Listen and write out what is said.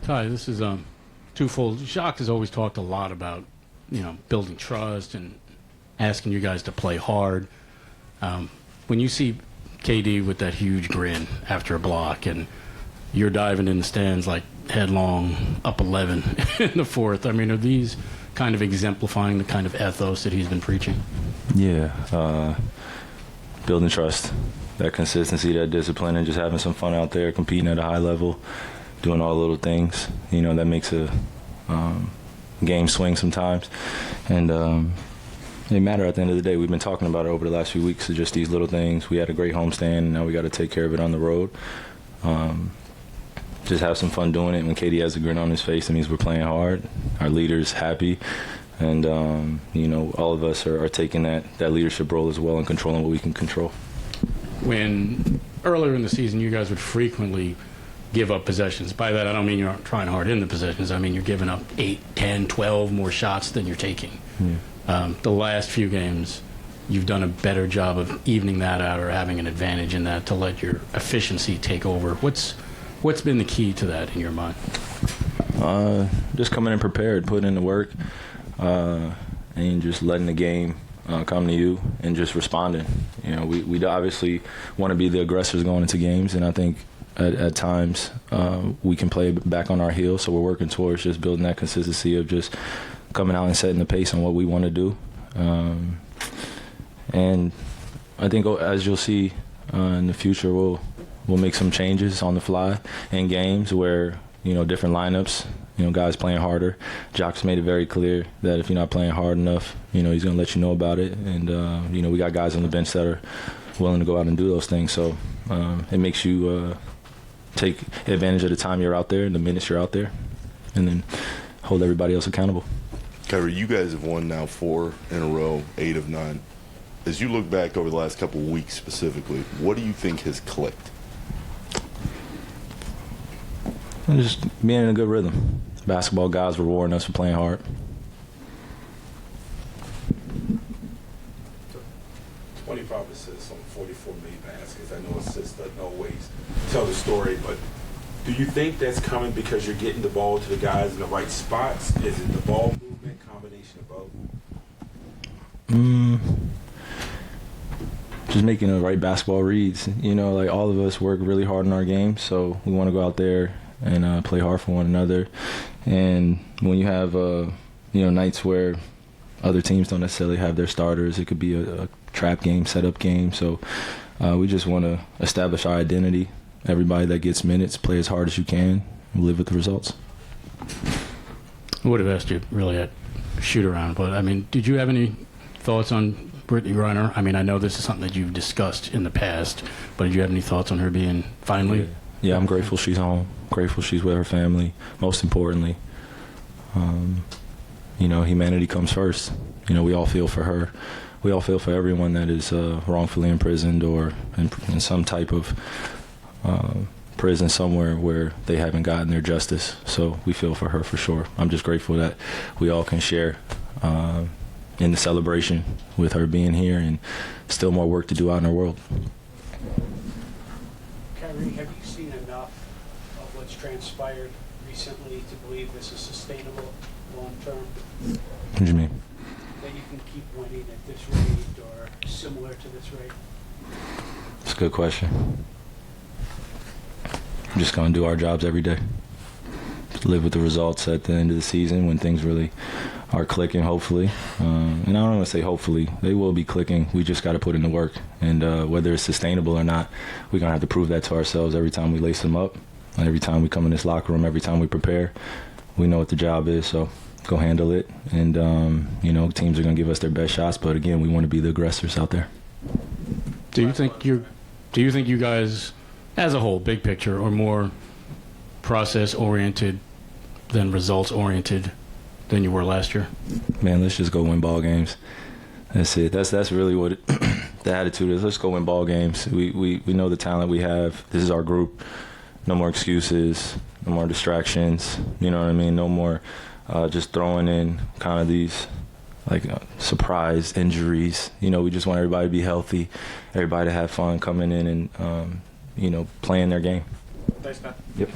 Ty, this is twofold. Jacques has always talked a lot about, building trust and asking you guys to play hard. When you see KD with that huge grin after a block and you're diving in the stands like headlong up 11 in the fourth, I mean, are these kind of exemplifying the kind of ethos that he's been preaching? Yeah, building trust, that consistency, that discipline, and just having some fun out there, competing at a high level, doing all the little things, that makes a game swing sometimes. And they matter at the end of the day. We've been talking about it over the last few weeks, so just these little things. We had a great homestand, and now we got to take care of it on the road. Just have some fun doing it. When KD has a grin on his face, it means we're playing hard. Our leader's happy. And, all of us are taking that leadership role as well and controlling what we can control. When earlier in the season you guys would frequently give up possessions. By that, I don't mean you're trying hard in the possessions. I mean you're giving up 8, 10, 12 more shots than you're taking. Yeah. The last few games, you've done a better job of evening that out or having an advantage in that to let your efficiency take over. What's been the key to that in your mind? Just coming in prepared, putting in the work, and just letting the game come to you and just responding. We obviously want to be the aggressors going into games, and I think at times we can play back on our heels, so we're working towards just building that consistency of just coming out and setting the pace on what we want to do. And I think as you'll see in the future, we'll make some changes on the fly in games where, different lineups, guys playing harder. Jacques made it very clear that if you're not playing hard enough, he's going to let you know about it. And, we got guys on the bench that are willing to go out and do those things. So it makes you take advantage of the time you're out there and the minutes you're out there, and then hold everybody else accountable. Kyrie, you guys have won now 4 in a row, 8 of 9. As you look back over the last couple of weeks specifically, what do you think has clicked? Just being in a good rhythm. Basketball guys rewarding us for playing hard. 25 assists on 44 made baskets. I know assists doesn't always tell the story, but do you think that's coming because you're getting the ball to the guys in the right spots? Is it the ball movement, combination of both? Just making the right basketball reads. All of us work really hard in our game, so we want to go out there and play hard for one another. And when you have nights where other teams don't necessarily have their starters, it could be a trap game, setup game. So we just want to establish our identity. Everybody that gets minutes, play as hard as you can, and live with the results. I would have asked you really at shoot around, but did you have any thoughts on Brittany Griner? I know this is something that you've discussed in the past, but did you have any thoughts on her being finally? Yeah, I'm grateful she's home. Grateful she's with her family. Most importantly, humanity comes first. We all feel for her. We all feel for everyone that is wrongfully imprisoned or in some type of prison somewhere where they haven't gotten their justice. So we feel for her for sure. I'm just grateful that we all can share in the celebration with her being here, and still more work to do out in our world. Kyrie, have you seen enough of what's transpired recently to believe this is sustainable long term? What do you mean? That you can keep winning at this rate or similar to this rate? It's a good question. I'm just going to do our jobs every day. Just live with the results at the end of the season when things really are clicking, hopefully. And I don't want to say hopefully. They will be clicking. We just got to put in the work. And whether it's sustainable or not, we're going to have to prove that to ourselves every time we lace them up. And every time we come in this locker room, every time we prepare, we know what the job is. So go handle it. And, teams are going to give us their best shots. But, again, we want to be the aggressors out there. Do you think you guys, as a whole, big picture, are more process-oriented than results-oriented than you were last year? Man, let's just go win ball games. That's it. That's really what the attitude is. Let's go win ball games. We know the talent we have. This is our group. No more excuses. No more distractions. You know what I mean? No more just throwing in kind of these surprise injuries. We just want everybody to be healthy, everybody to have fun coming in and playing their game. Thanks, Matt. Yep.